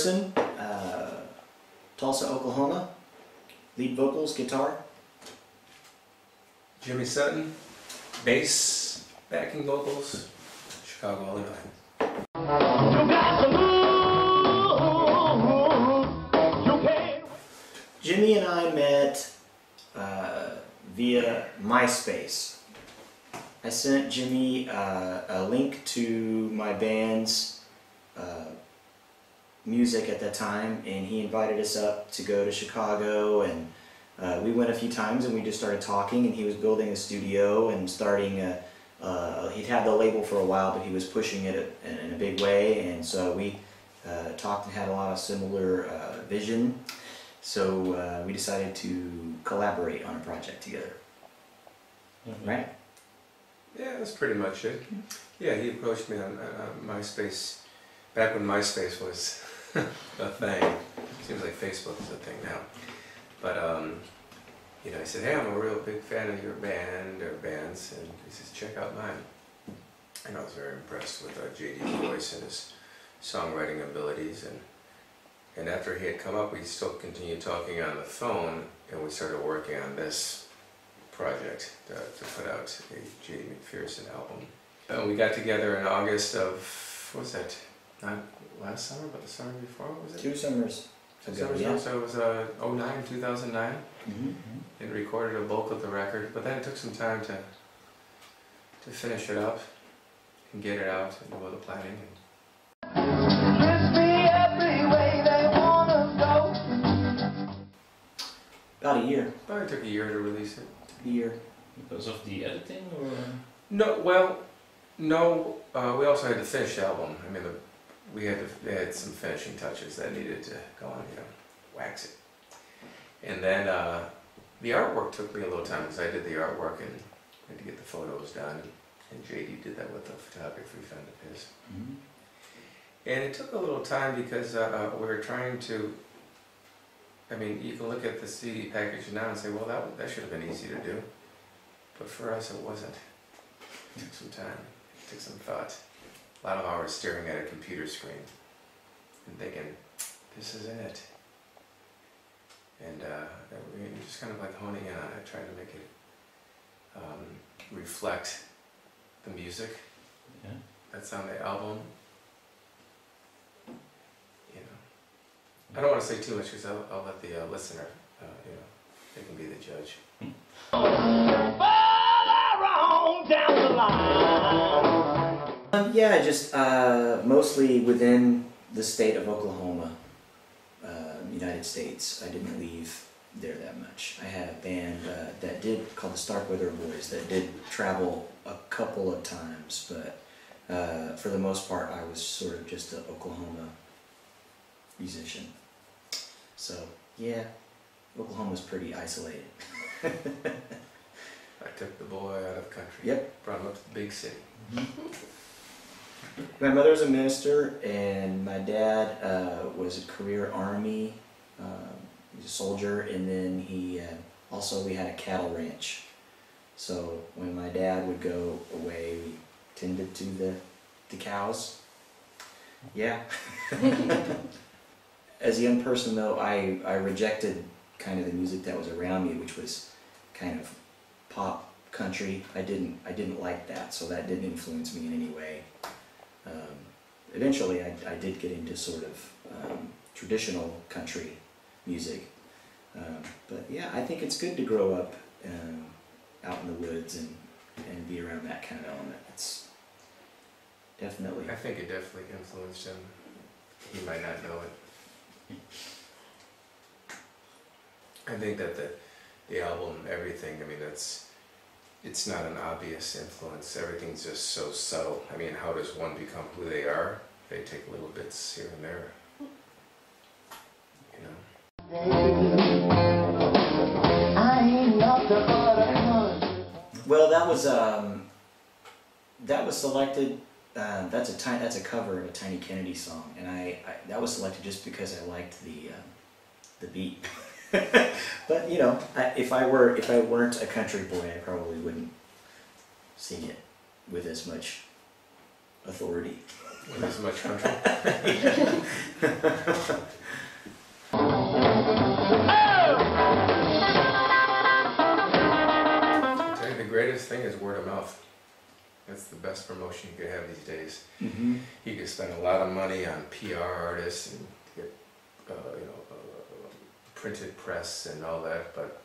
McPherson, Tulsa, Oklahoma. Lead vocals, guitar. Jimmy Sutton, bass, backing vocals, Chicago, Illinois. Jimmy and I met via MySpace. I sent Jimmy a link to my band's music at that time, and he invited us up to go to Chicago, and we went a few times and we just started talking, and he was building a studio and starting he'd had the label for a while, but he was pushing it in a big way, and so we talked and had a lot of similar vision, so we decided to collaborate on a project together. Right? Yeah, that's pretty much it. Yeah, he approached me on MySpace, back when MySpace was a thing. Seems like Facebook is a thing now. But, you know, he said, hey, I'm a real big fan of your band, or bands, and he says, check out mine. And I was very impressed with JD's voice and his songwriting abilities. And after he had come up, we still continued talking on the phone, and we started working on this project to put out a JD McPherson album. And we got together in August of, what was that? Not last summer, but the summer before, what was it? 2 summers ago, yeah. So it was 2009. And recorded a bulk of the record, but then it took some time to finish it up and get it out and do all the planning. About a year. Probably took a year to release it. A year. Because of the editing, or? No, well, no. We also had to finish the album. I mean, we had some finishing touches that needed to go on, you know, wax it. And then the artwork took me a little time, because I did the artwork and had to get the photos done, and JD did that with a photography friend of his. And it took a little time because we were trying to, I mean, you can look at the CD package now and say, well, that should have been easy to do. But for us, it wasn't. It took some time, it took some thought. A lot of hours staring at a computer screen and thinking, this isn't it. And you're just kind of like honing in on it, trying to make it reflect the music that's on the album. You know, I don't want to say too much, because I'll let the listener, you know, they can be the judge. Yeah, just mostly within the state of Oklahoma, United States. I didn't leave there that much. I had a band that did, called the Starkweather Boys, that did travel a couple of times, but for the most part I was sort of just an Oklahoma musician. So yeah, Oklahoma's pretty isolated. I took the boy out of country. Yep. Brought him up to the big city. My mother's a minister, and my dad was a career Army. He's a soldier, and then he also, we had a cattle ranch. So when my dad would go away, we tended to the cows. Yeah. As a young person, though, I rejected kind of the music that was around me, which was kind of pop country. I didn't like that, so that didn't influence me in any way. Eventually I did get into sort of traditional country music, but yeah, I think it's good to grow up out in the woods and be around that kind of element. It's definitely, I think it definitely influenced him. He might not know it. I think that the album, everything, I mean, it's not an obvious influence. Everything's just so subtle. I mean, how does one become who they are? They take little bits here and there. You know? well, that was selected. That's a cover of a Tiny Kennedy song, and that was selected just because I liked the beat. But you know, if I weren't a country boy, I probably wouldn't sing it with as much authority. With as much control. I tell you, the greatest thing is word of mouth. That's the best promotion you could have these days. Mm-hmm. You could spend a lot of money on PR artists and get, printed press and all that, but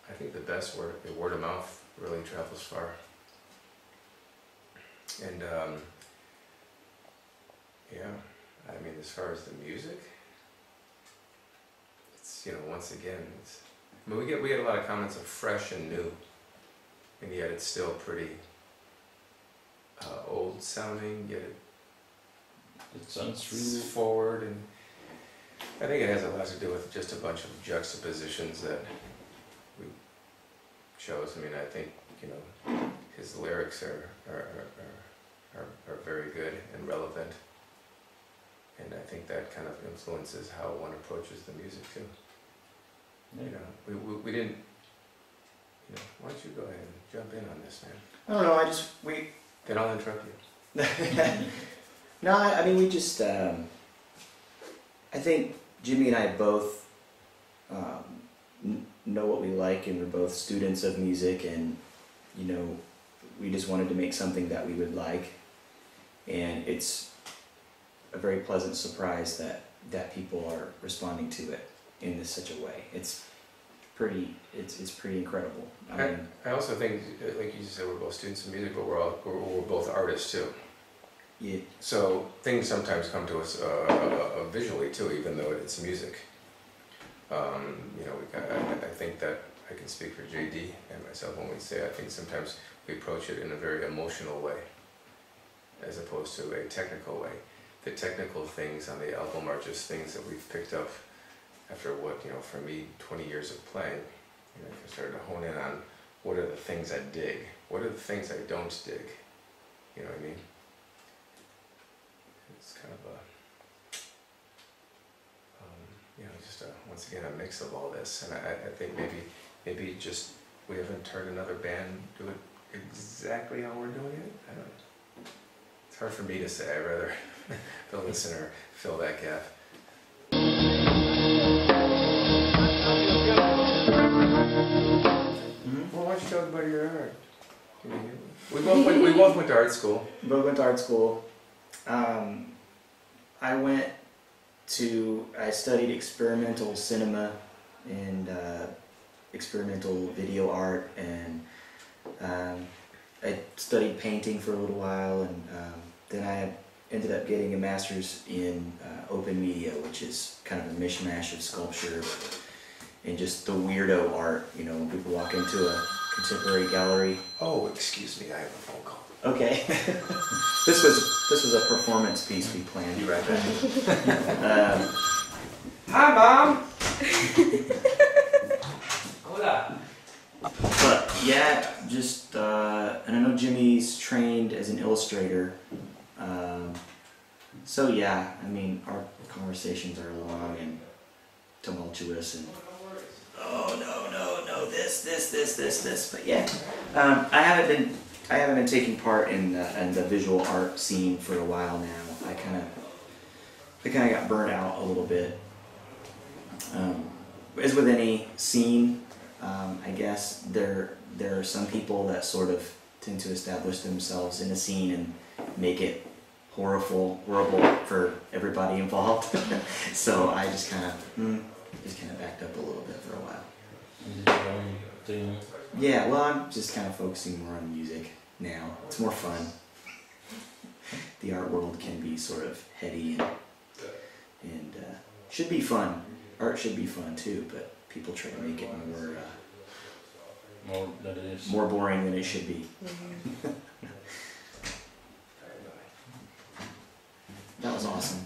I think the best word of mouth really travels far. And yeah, I mean, as far as the music, it's, once again, I mean, we get a lot of comments of fresh and new, and yet it's still pretty old sounding, yet It sounds it's really forward, and I think it has a lot to do with just a bunch of juxtapositions that we chose. I mean, I think, his lyrics are very good and relevant, and I think that kind of influences how one approaches the music too. yeah. We didn't, why don't you go ahead and jump in on this, man? I don't know, Then I'll interrupt you. No, I mean, we just, I think Jimmy and I both know what we like, and we're both students of music, and, we just wanted to make something that we would like, and it's a very pleasant surprise that people are responding to it in such a way. It's pretty incredible. I also think, like you said, we're both students of music, but we're both artists too. Yeah. So things sometimes come to us visually too, even though it's music. I think that I can speak for JD and myself when we say I think sometimes we approach it in a very emotional way, as opposed to a technical way. The technical things on the album are just things that we've picked up after for me, 20 years of playing. I started to hone in on what are the things I dig, what are the things I don't dig. You know what I mean? It's kind of just once again a mix of all this, and I think maybe just we haven't heard another band do it exactly how we're doing it. I don't know. It's hard for me to say. I'd rather the listener fill that gap. Well, why don't you talk about your art? We both went to art school. Both went to art school. I studied experimental cinema and experimental video art, and I studied painting for a little while, and then I ended up getting a master's in open media, which is kind of a mishmash of sculpture and just the weirdo art, when people walk into a contemporary gallery. Oh, excuse me, I have a phone call. Okay. This was a performance piece we planned. Be right back. Hi, Mom! Hola! But yeah, just, and I know Jimmy's trained as an illustrator. So yeah, I mean, our conversations are long and tumultuous and, oh no, this. But yeah, I haven't been taking part in the visual art scene for a while now. I kind of got burnt out a little bit. As with any scene, I guess there are some people that sort of tend to establish themselves in a scene and make it horrible for everybody involved. So I just kind of backed up a little bit for a while. Is it your own thing? Yeah, well, I'm just kind of focusing more on music now. It's more fun. The art world can be sort of heady and should be fun. Art should be fun too, but people try to make it More than it is. more boring than it should be. Mm-hmm. That was awesome.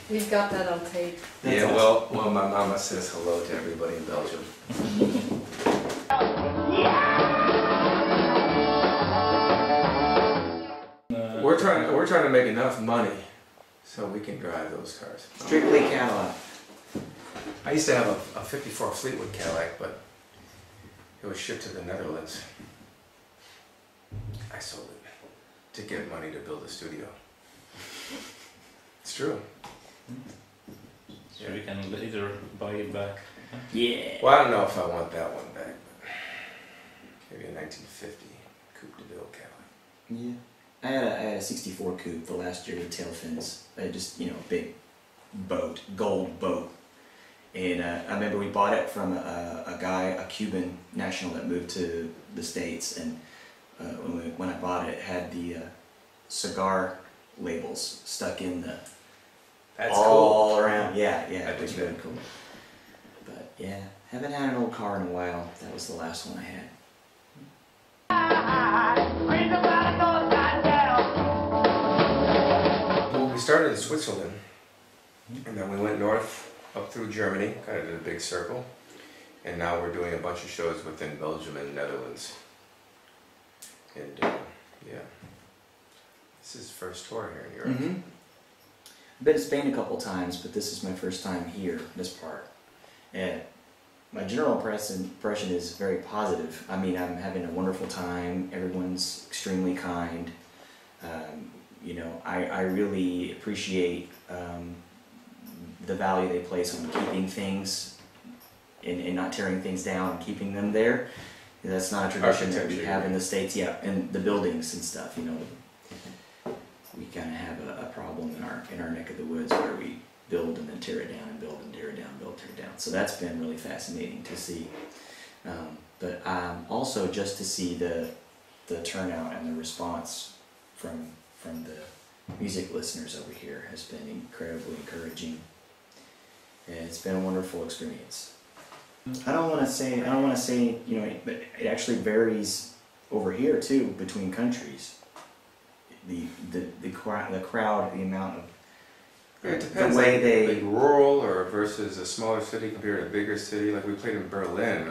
We've got that on tape. That's Yeah, awesome. well, my mama says hello to everybody in Belgium. We're trying to make enough money so we can drive those cars. Strictly Cadillac. I used to have a 54 Fleetwood Cadillac, but it was shipped to the Netherlands. I sold it to get money to build a studio. It's true. So we can later buy it back. Yeah. Well, I don't know if I want that one back, but maybe a 1950 Coupe de Ville Cadillac. Yeah. I had a 64 coupe the last year with tail fins. I had just, you know, a big boat, gold boat. And I remember we bought it from a guy, a Cuban national that moved to the States. And when I bought it, it had the cigar labels stuck in the That's all cool. around. Yeah, I it was dig really that. cool. But yeah, haven't had an old car in a while. That was the last one I had. We started in Switzerland, and then we went north up through Germany, kind of did a big circle, and now we're doing a bunch of shows within Belgium and Netherlands. And yeah, this is first tour here in Europe. Mm-hmm. I've been to Spain a couple times, but this is my first time here, this part. And my general impression is very positive. I mean, I'm having a wonderful time. Everyone's extremely kind. You know, I really appreciate the value they place on keeping things and not tearing things down and keeping them there. That's not a tradition that we have in the States. Yeah, and the buildings and stuff, you know. We kind of have a problem in our neck of the woods where we build and then tear it down and build and tear it down, build, tear it down. So that's been really fascinating to see. But also just to see the turnout and the response from the music listeners over here has been incredibly encouraging. And it's been a wonderful experience. I don't want to say, you know, but it actually varies over here too between countries. The crowd, the amount of It depends, the way they like rural or versus a smaller city compared to a bigger city. Like we played in Berlin, and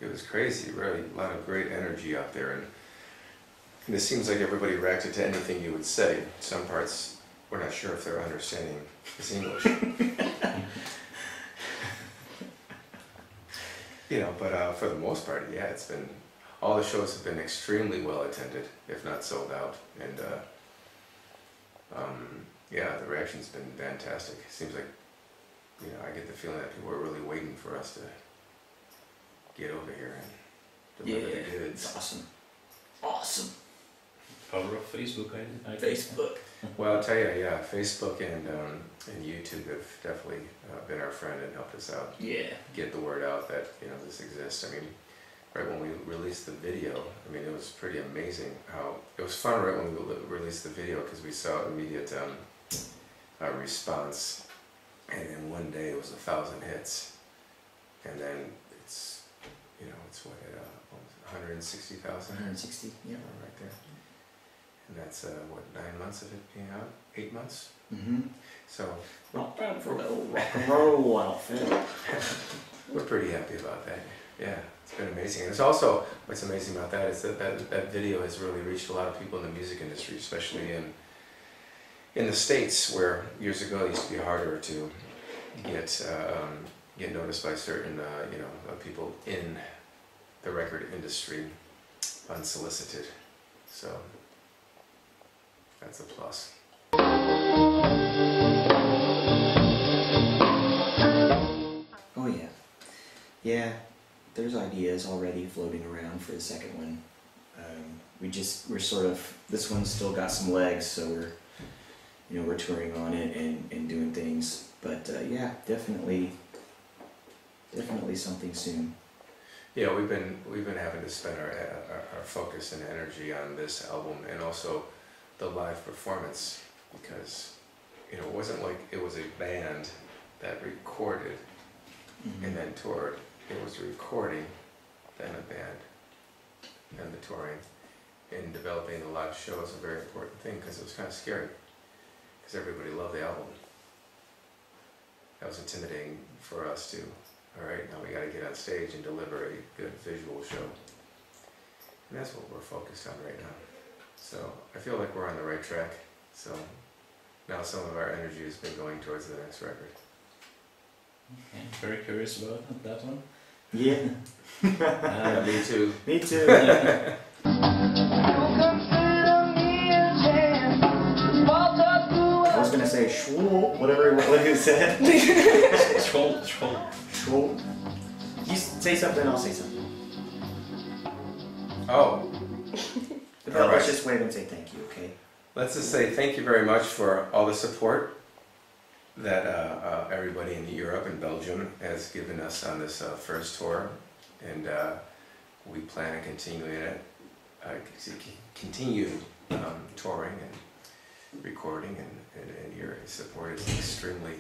it was crazy. Really, a lot of great energy out there, and it seems like everybody reacted to anything you would say. Some parts we're not sure if they're understanding this English. You know, but for the most part, yeah, it's been, all the shows have been extremely well attended, if not sold out, and yeah, the reaction's been fantastic. It seems like, you know, I get the feeling that people are really waiting for us to get over here and deliver the goods. It's awesome. Awesome. Power of Facebook, I Facebook. Well, I'll tell you, yeah, Facebook and YouTube have definitely been our friend and helped us out. Yeah. Get the word out that, you know, this exists. I mean, right when we released the video, I mean, it was pretty amazing how, it was fun right when we released the video because we saw immediate response, and in one day it was 1,000 hits, and then it's, you know, it's what, 160,000? 160, yeah. Right there. And that's, what, 9 months of it being out? 8 months? Mm-hmm. So, Not bad for a little rock and roll outfit. we're pretty happy about that. Yeah, it's been amazing. And it's also, what's amazing about that is that video has really reached a lot of people in the music industry, especially in the States, where years ago it used to be harder to get noticed by certain you know, people in the record industry unsolicited. So that's a plus. Oh yeah. Yeah, there's ideas already floating around for the second one. We're sort of, this one's still got some legs, so we're touring on it and doing things. But yeah, definitely something soon. Yeah, we've been having to spend our focus and energy on this album and also the live performance, because, you know, it wasn't like it was a band that recorded and then toured. It was the recording, then a band, and the touring. And developing the live show is a very important thing because it was kind of scary, because everybody loved the album. That was intimidating for us too. All right, now we got to get on stage and deliver a good visual show. And that's what we're focused on right now. So I feel like we're on the right track. So now some of our energy has been going towards the next record. Okay, very curious about that one. Yeah. Me too. Me too. Schwul, whatever he said. Troll. Schwul. You say something, I'll say something. Oh, Let's right. just wave and say thank you, okay? let's just say thank you very much for all the support that everybody in Europe and Belgium has given us on this first tour, and we plan on continuing it, continue touring and recording, and your support is extremely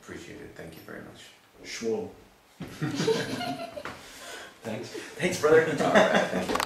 appreciated. Thank you very much. Schwul. Thanks. Thanks, brother. All right, thank you.